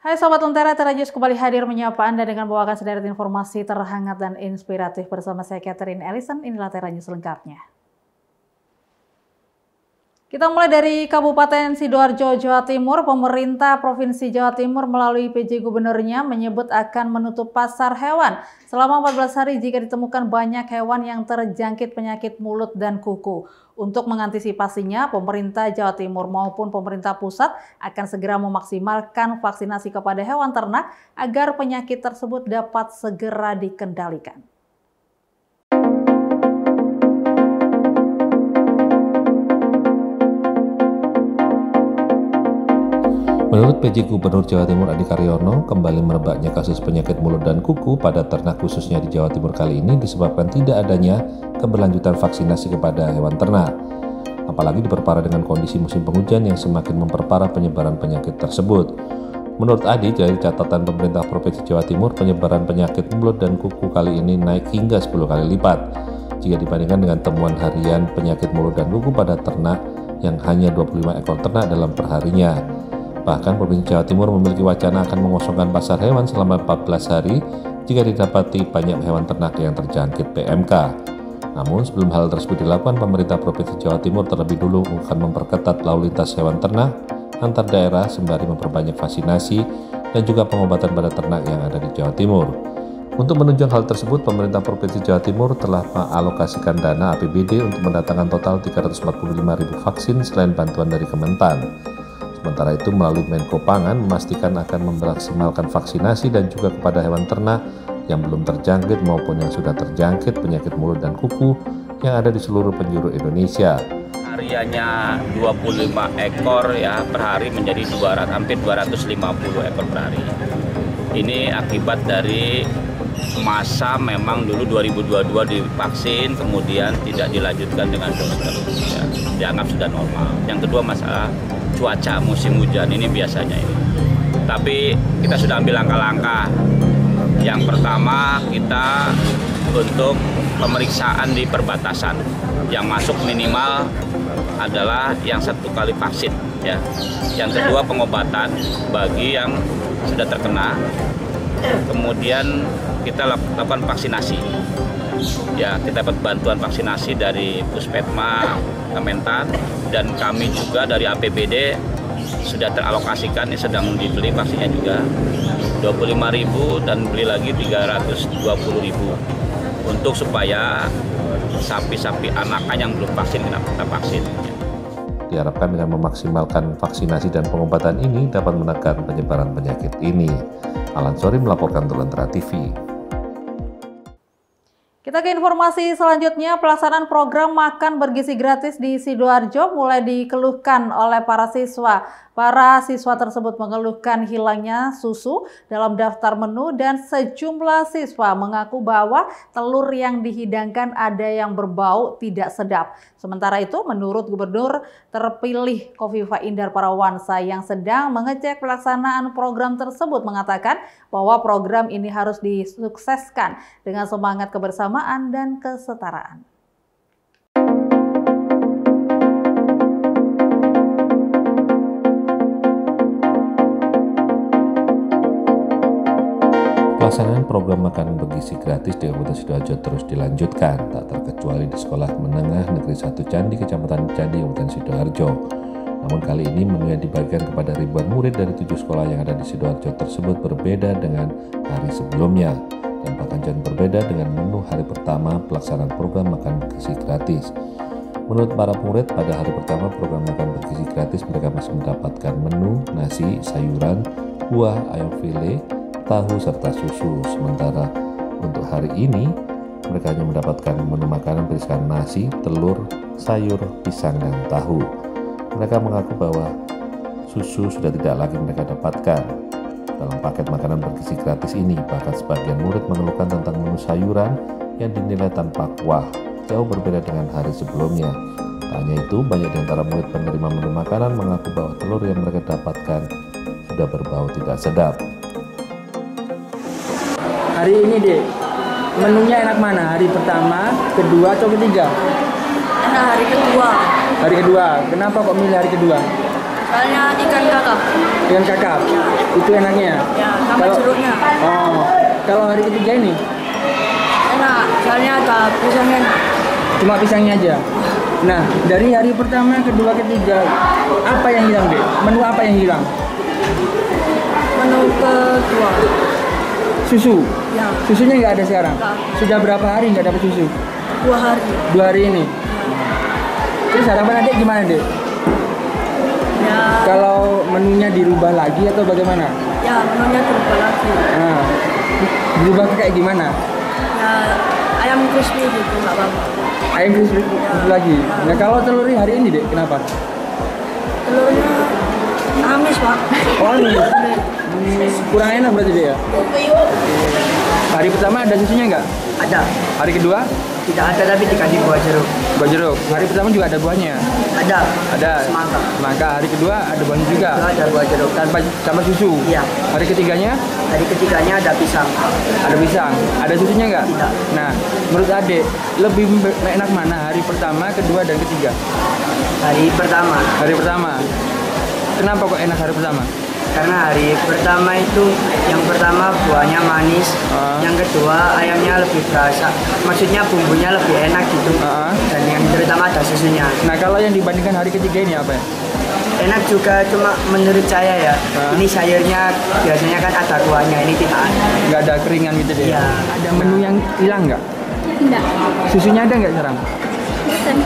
Hai Sobat Lentera, Tera News kembali hadir menyapa Anda dengan membawakan sederet informasi terhangat dan inspiratif bersama saya Catherine Ellison. Inilah Tera News lengkapnya. Kita mulai dari Kabupaten Sidoarjo, Jawa Timur. Pemerintah Provinsi Jawa Timur melalui PJ Gubernurnya menyebut akan menutup pasar hewan selama 14 hari jika ditemukan banyak hewan yang terjangkit penyakit mulut dan kuku. Untuk mengantisipasinya, pemerintah Jawa Timur maupun pemerintah pusat akan segera memaksimalkan vaksinasi kepada hewan ternak agar penyakit tersebut dapat segera dikendalikan. Menurut PJ Gubernur Jawa Timur Adi Karyono, kembali merebaknya kasus penyakit mulut dan kuku pada ternak khususnya di Jawa Timur kali ini disebabkan tidak adanya keberlanjutan vaksinasi kepada hewan ternak. Apalagi diperparah dengan kondisi musim penghujan yang semakin memperparah penyebaran penyakit tersebut. Menurut Adi, dari catatan pemerintah Provinsi Jawa Timur, penyebaran penyakit mulut dan kuku kali ini naik hingga 10 kali lipat jika dibandingkan dengan temuan harian penyakit mulut dan kuku pada ternak yang hanya 25 ekor ternak dalam perharinya. Bahkan Provinsi Jawa Timur memiliki wacana akan mengosongkan pasar hewan selama 14 hari jika didapati banyak hewan ternak yang terjangkit PMK. Namun sebelum hal tersebut dilakukan, pemerintah Provinsi Jawa Timur terlebih dulu akan memperketat lalu lintas hewan ternak antar daerah sembari memperbanyak vaksinasi dan juga pengobatan pada ternak yang ada di Jawa Timur. Untuk menunjang hal tersebut, pemerintah Provinsi Jawa Timur telah mengalokasikan dana APBD untuk mendatangkan total 345.000 vaksin selain bantuan dari Kementan. Sementara itu, melalui Menko Pangan memastikan akan memaksimalkan vaksinasi dan juga kepada hewan ternak yang belum terjangkit maupun yang sudah terjangkit penyakit mulut dan kuku yang ada di seluruh penjuru Indonesia. Hariannya 25 ekor ya per hari menjadi hampir 250 ekor per hari. Ini akibat dari masa memang dulu 2022 divaksin, kemudian tidak dilanjutkan dengan booster, ya, dianggap sudah normal. Yang kedua masalah cuaca musim hujan ini biasanya ini. Tapi kita sudah ambil langkah-langkah. Yang pertama kita untuk pemeriksaan di perbatasan. Yang masuk minimal adalah yang 1 kali vaksin, ya. Yang kedua pengobatan bagi yang sudah terkena. Kemudian kita lakukan vaksinasi. Ya, kita dapat bantuan vaksinasi dari Puspetma, Kementan, dan kami juga dari APBD sudah teralokasikan, sedang dibeli vaksinnya juga 25.000 dan beli lagi 320.000 untuk supaya sapi-sapi anakan yang belum vaksin kita vaksin. Diharapkan dengan memaksimalkan vaksinasi dan pengobatan ini dapat menekan penyebaran penyakit ini. Alan Sori melaporkan untuk Lentera TV. Kita ke informasi selanjutnya, pelaksanaan program makan bergizi gratis di Sidoarjo mulai dikeluhkan oleh para siswa. Para siswa tersebut mengeluhkan hilangnya susu dalam daftar menu dan sejumlah siswa mengaku bahwa telur yang dihidangkan ada yang berbau tidak sedap. Sementara itu, menurut Gubernur terpilih Kofifa Indar Parawansa yang sedang mengecek pelaksanaan program tersebut mengatakan bahwa program ini harus disukseskan dengan semangat kebersamaan dan kesetaraan. Pelaksanaan program makan bergizi gratis di Kabupaten Sidoarjo terus dilanjutkan, tak terkecuali di Sekolah Menengah Negeri 1 Candi, Kecamatan Candi, Kabupaten Sidoarjo. Namun kali ini menu yang dibagikan kepada ribuan murid dari 7 sekolah yang ada di Sidoarjo tersebut berbeda dengan hari sebelumnya, dan bahkan jauh berbeda dengan menu hari pertama pelaksanaan program makan bergizi gratis. Menurut para murid, pada hari pertama program makan bergizi gratis mereka masih mendapatkan menu nasi, sayuran, buah, ayam file, tahu, serta susu. Sementara untuk hari ini mereka hanya mendapatkan menu makanan berisikan nasi, telur, sayur, pisang, dan tahu. Mereka mengaku bahwa susu sudah tidak lagi mereka dapatkan dalam paket makanan bergizi gratis ini. Bahkan sebagian murid mengeluhkan tentang menu sayuran yang dinilai tanpa kuah, jauh berbeda dengan hari sebelumnya. Tak hanya itu, banyak di antara murid penerima menu makanan mengaku bahwa telur yang mereka dapatkan sudah berbau tidak sedap. Hari ini deh, menunya enak mana? Hari pertama, kedua, atau ketiga? Enak hari kedua. Hari kedua. Kenapa kok milih hari kedua? Soalnya ikan kakap. Ikan kakap. Itu enaknya. Ya, sama jeruknya. Oh, kalau hari ketiga ini Enak, soalnya ada pisangnya enak. cuma pisangnya aja. Nah, dari hari pertama, kedua, ketiga, apa yang hilang, Dek? Menu apa yang hilang? Menu kedua. Susu. Ya, Susunya nggak ada sekarang. Nggak. Sudah berapa hari nggak dapat susu? 2 hari. 2 hari ini. Terus harapan Adek gimana, Dek? Ya, Kalau menunya dirubah lagi atau bagaimana? ya menunya berubah lagi. Nah, dirubah kayak gimana? Ya, ayam crispy gitu, nggak apa-apa. Ayam crispy lagi. Nah, kalau telurnya hari ini, Dek, kenapa? Telurnya amis, Pak. Oh, ini. Kurang enak berarti, Dek, ya? Hari pertama ada susunya nggak? Ada. Hari kedua? Tidak ada tapi dikasih buah jeruk. Buah jeruk. Hari pertama juga ada buahnya. Ada. Ada. Semangka. Semangka. Hari kedua ada buahnya juga. Ada buah jeruk. Tanpa susu. Iya. Hari ketiganya Hari ketiganya ada pisang. ada pisang. Ada susunya nggak? Tidak. Nah, menurut Adek lebih enak mana? Hari pertama, kedua, dan ketiga? Hari pertama. Hari pertama. Kenapa kok enak hari pertama? Karena hari pertama itu yang pertama buahnya manis, yang kedua ayamnya lebih berasa. Maksudnya bumbunya lebih enak gitu. Dan yang terutama ada susunya. Nah, kalau yang dibandingkan hari ketiga ini apa ya? Enak juga, cuma menurut saya ya, ini sayurnya biasanya kan ada kuahnya, ini tidak ada. Nggak ada keringan gitu deh. Iya. Ada menu yang hilang nggak? Enggak. Susunya ada nggak sekarang? Bosan.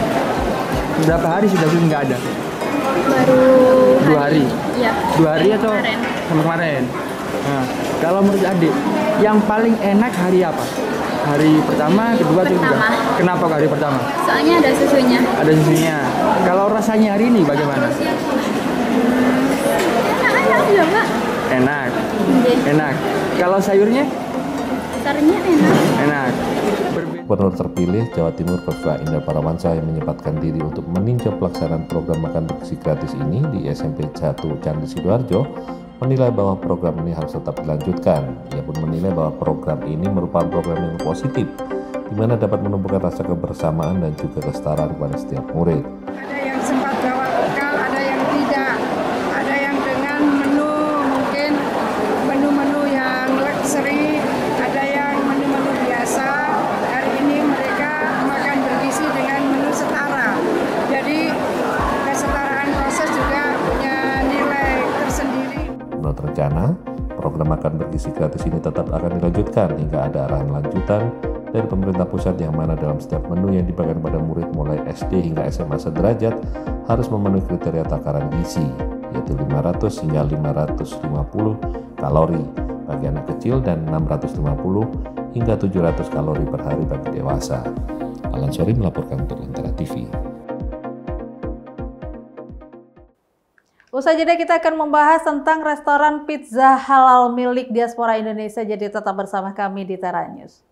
Berapa hari sudah susu nggak ada? Baru 2 hari. Iya. 2 hari atau Kemarin. sama kemarin? Nah, kalau menurut Adik, yang paling enak hari apa? Hari pertama, kedua, atau ketiga? Pertama. Kenapa kok hari pertama? Soalnya ada susunya. Ada susunya. Kalau rasanya hari ini bagaimana? Enak juga, Pak. Enak. Nggih. Enak. Kalau sayurnya? Sayurnya enak. Enak. Gubernur terpilih Jawa Timur Kofifa Indar Parawansa yang menyempatkan diri untuk meninjau pelaksanaan program makan bergizi gratis ini di SMP 1 Candi Sidoarjo menilai bahwa program ini harus tetap dilanjutkan. Ia pun menilai bahwa program ini merupakan program yang positif, di mana dapat menumbuhkan rasa kebersamaan dan juga kesetaraan kepada setiap murid. Ada yang sempat bawa bekal, ada yang tidak, ada yang dengan menu mungkin menu-menu yang luxury, ada yang menu-menu biasa. Hari ini mereka makan bergizi dengan menu setara. Jadi kesetaraan proses juga punya nilai tersendiri. Menurut rencana, program makan bergizi gratis ini tetap akan dilanjutkan hingga ada arahan lanjutan dari pemerintah pusat yang mana dalam setiap menu yang dibagikan pada murid mulai SD hingga SMA sederajat harus memenuhi kriteria takaran gizi, yaitu 500 hingga 550 kalori bagi anak kecil dan 650 hingga 700 kalori per hari bagi dewasa. Alan Sori melaporkan untuk Lentera TV. Usai jeda kita akan membahas tentang restoran pizza halal milik diaspora Indonesia. Jadi tetap bersama kami di Tera News.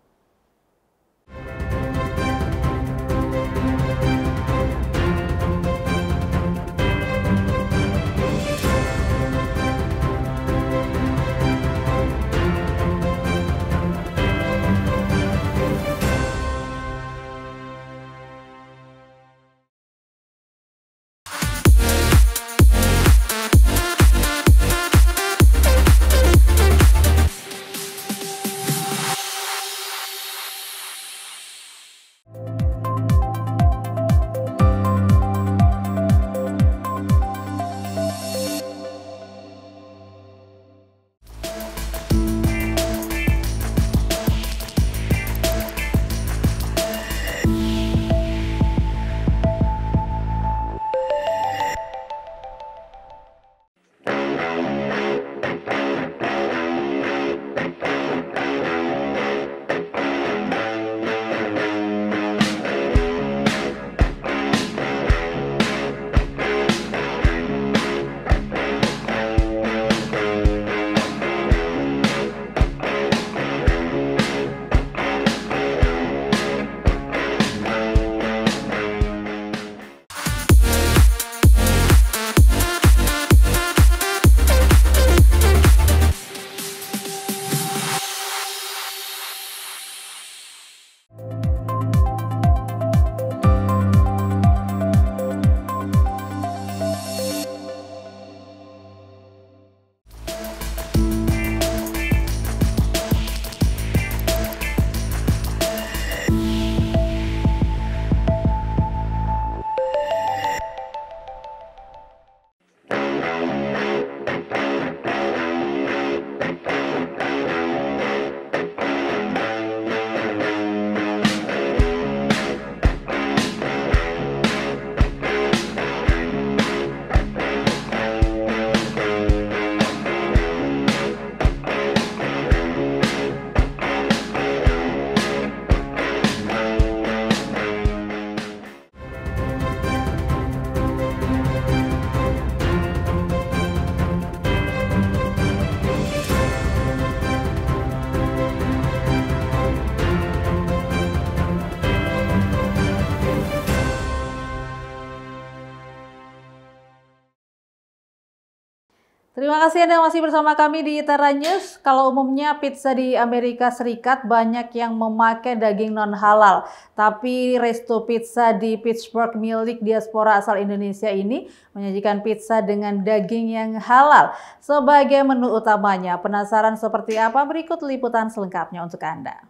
Terima kasih Anda masih bersama kami di Tera News. Kalau umumnya pizza di Amerika Serikat banyak yang memakai daging non-halal. Tapi Resto Pizza di Pittsburgh milik diaspora asal Indonesia ini menyajikan pizza dengan daging yang halal sebagai menu utamanya. Penasaran seperti apa? Berikut liputan selengkapnya untuk Anda.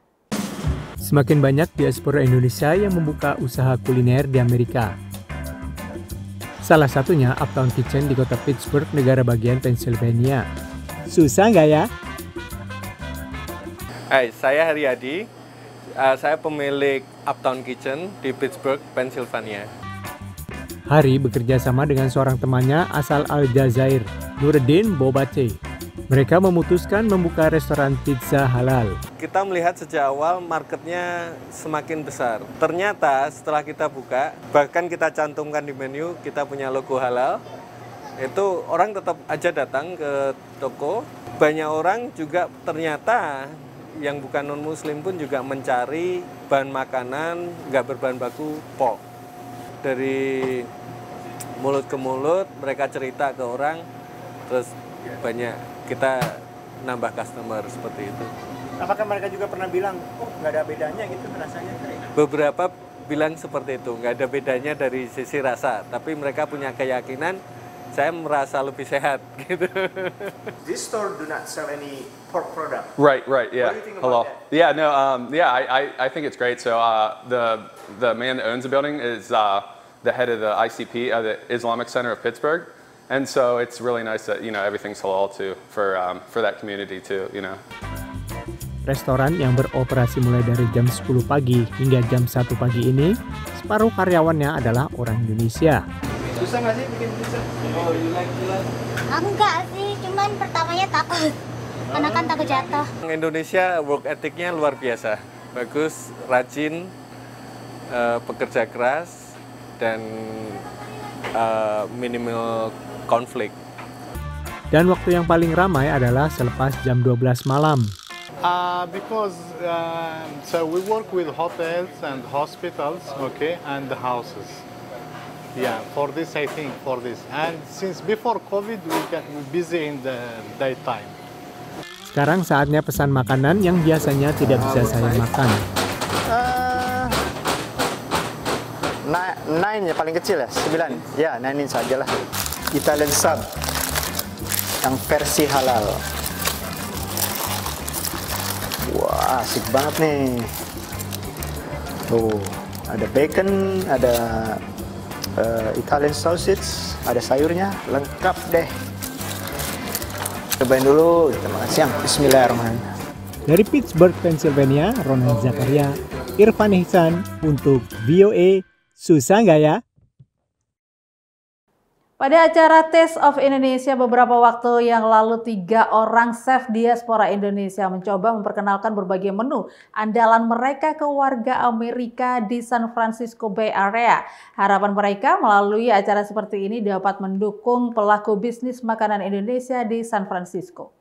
Semakin banyak diaspora Indonesia yang membuka usaha kuliner di Amerika. Salah satunya Uptown Kitchen di kota Pittsburgh, negara bagian Pennsylvania. Susah nggak ya? Hai, saya Haryadi. Saya pemilik Uptown Kitchen di Pittsburgh, Pennsylvania. Hari bekerja sama dengan seorang temannya asal Aljazair, Nuruddin Bobace. Mereka memutuskan membuka restoran pizza halal. Kita melihat sejak awal marketnya semakin besar. Ternyata setelah kita buka, bahkan kita cantumkan di menu, kita punya logo halal. Itu orang tetap aja datang ke toko. Banyak orang juga ternyata yang bukan non-muslim pun juga mencari bahan makanan nggak berbahan baku pork. Dari mulut ke mulut, mereka cerita ke orang, terus banyak kita nambah customer seperti itu. Apakah mereka juga pernah bilang, oh nggak ada bedanya gitu rasanya? Beberapa bilang seperti itu, nggak ada bedanya dari sisi rasa, tapi mereka punya keyakinan saya merasa lebih sehat gitu. This store do not sell any pork product. Right, What yeah. do you think Hello. about that? Yeah, no, I think it's great. So the man that owns the building is the head of the ICP, the Islamic Center of Pittsburgh. And so it's really nice that, everything's halal too for that community too, Restoran yang beroperasi mulai dari jam 10 pagi hingga jam 1 pagi ini, separuh karyawannya adalah orang Indonesia. Susah nggak sih bikin pizza? Oh, you like? Enggak sih, cuman pertamanya takut. Karena kan takut jatuh. Indonesia work ethicnya luar biasa, bagus, rajin, pekerja keras, dan minimal konflik. Dan waktu yang paling ramai adalah selepas jam 12 malam. Because so we work with hotels and hospitals, okay, and the houses. Yeah, for this I think for this. And since before COVID we're busy in the daytime. Sekarang saatnya pesan makanan yang biasanya tidak bisa saya makan. 9 ya paling kecil ya, 9. Ya, 9 ini sajalah. Italian sub yang versi halal. Wah, asik banget nih. Tuh, ada bacon, ada Italian sausage, ada sayurnya, lengkap deh. Cobain dulu, kita makan siang. Bismillahirrahmanirrahim. Dari Pittsburgh, Pennsylvania, Ronan Zakaria, Irfan Ihsan untuk VOA. Susah nggak ya? Pada acara Taste of Indonesia beberapa waktu yang lalu, 3 orang chef diaspora Indonesia mencoba memperkenalkan berbagai menu andalan mereka ke warga Amerika di San Francisco Bay Area. Harapan mereka melalui acara seperti ini dapat mendukung pelaku bisnis makanan Indonesia di San Francisco.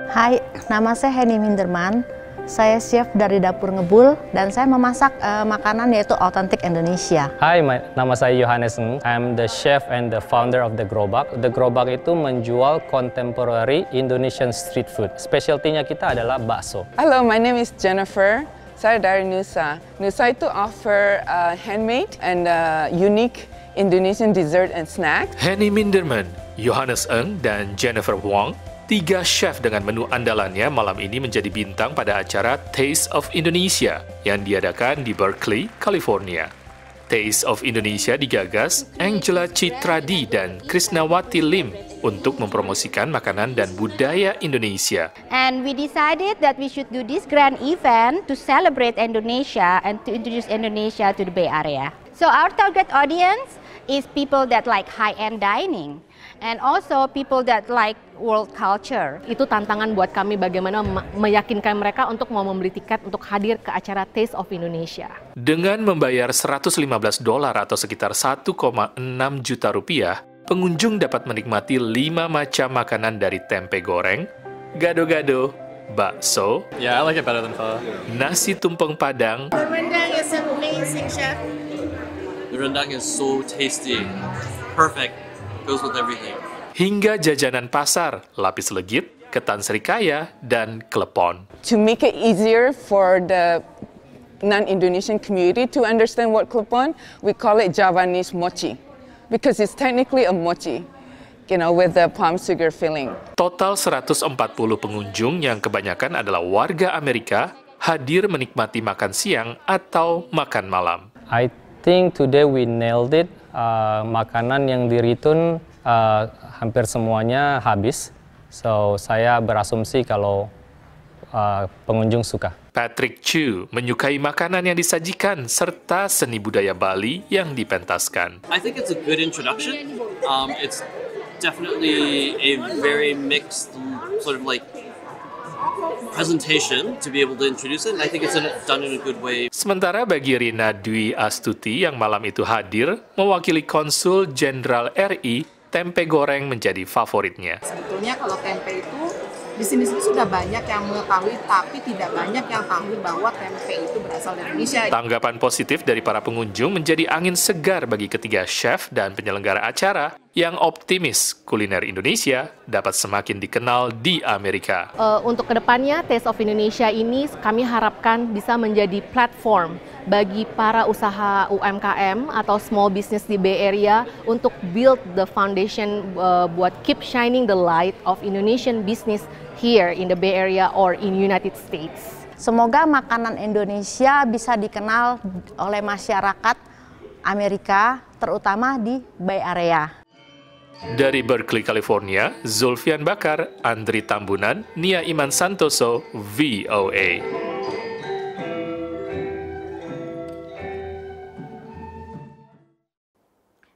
Hai, nama saya Henny Minderman. Saya chef dari Dapur Ngebul dan saya memasak makanan yaitu otentik Indonesia. Hai, nama saya Yohanes Ng. I'm the chef and the founder of The Gerobak. The Gerobak itu menjual contemporary Indonesian street food. Specialty-nya kita adalah bakso. Hello, my name is Jennifer. Saya dari Nusa. Nusa itu offer handmade and unique Indonesian dessert and snacks. Henny Minderman, Yohanes Ng, dan Jennifer Wong, 3 chef dengan menu andalannya malam ini menjadi bintang pada acara Taste of Indonesia yang diadakan di Berkeley, California. Taste of Indonesia digagas Angela Citradi dan Krisnawati Lim untuk mempromosikan makanan dan budaya Indonesia. And we decided that we should do this grand event to celebrate Indonesia and to introduce Indonesia to the Bay Area. So our target audience is people that like high-end dining. And also people that like world culture. Itu tantangan buat kami bagaimana meyakinkan mereka untuk mau membeli tiket untuk hadir ke acara Taste of Indonesia. Dengan membayar $115 atau sekitar 1,6 juta rupiah, pengunjung dapat menikmati 5 macam makanan dari tempe goreng, gado-gado, bakso, I like it better than pho. Nasi tumpeng Padang, The rendang is amazing, chef. The rendang is so tasty, perfect. goes with everything. Hingga jajanan pasar, lapis legit, ketan serikaya, dan klepon. To make it easier for the non-Indonesian community to understand what klepon, we call it Javanese mochi, because it's technically a mochi, you know, with the palm sugar filling. Total 140 pengunjung yang kebanyakan adalah warga Amerika hadir menikmati makan siang atau makan malam. I think today we nailed it. Makanan yang di return hampir semuanya habis. So saya berasumsi kalau pengunjung suka. Patrick Chu menyukai makanan yang disajikan serta seni budaya Bali yang dipentaskan. I think it's a good introduction. It's definitely a very mixed sort of like presentation to be able to introduce it. And I think it's done in a good way. Sementara bagi Rina Dwi Astuti yang malam itu hadir mewakili Konsul Jenderal RI, tempe goreng menjadi favoritnya. Sebetulnya kalau tempe itu di sini sudah banyak yang mengetahui, tapi tidak banyak yang tahu bahwa tempe itu berasal dari Indonesia. Tanggapan positif dari para pengunjung menjadi angin segar bagi ketiga chef dan penyelenggara acara yang optimis kuliner Indonesia dapat semakin dikenal di Amerika. Untuk kedepannya, Taste of Indonesia ini kami harapkan bisa menjadi platform bagi para usaha UMKM atau small business di Bay Area untuk build the foundation buat keep shining the light of Indonesian business here in the Bay Area or in United States. Semoga makanan Indonesia bisa dikenal oleh masyarakat Amerika, terutama di Bay Area. Dari Berkeley, California, Zulfian Bakar, Andri Tambunan, Nia Iman Santoso, VOA.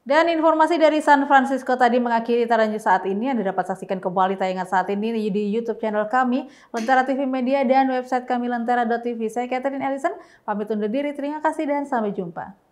Dan informasi dari San Francisco tadi mengakhiri Tara News saat ini. Anda dapat saksikan kembali tayangan saat ini di YouTube channel kami, Lentera TV Media, dan website kami lentera.tv. Saya Catherine Ellison, pamit undur diri. Terima kasih dan sampai jumpa.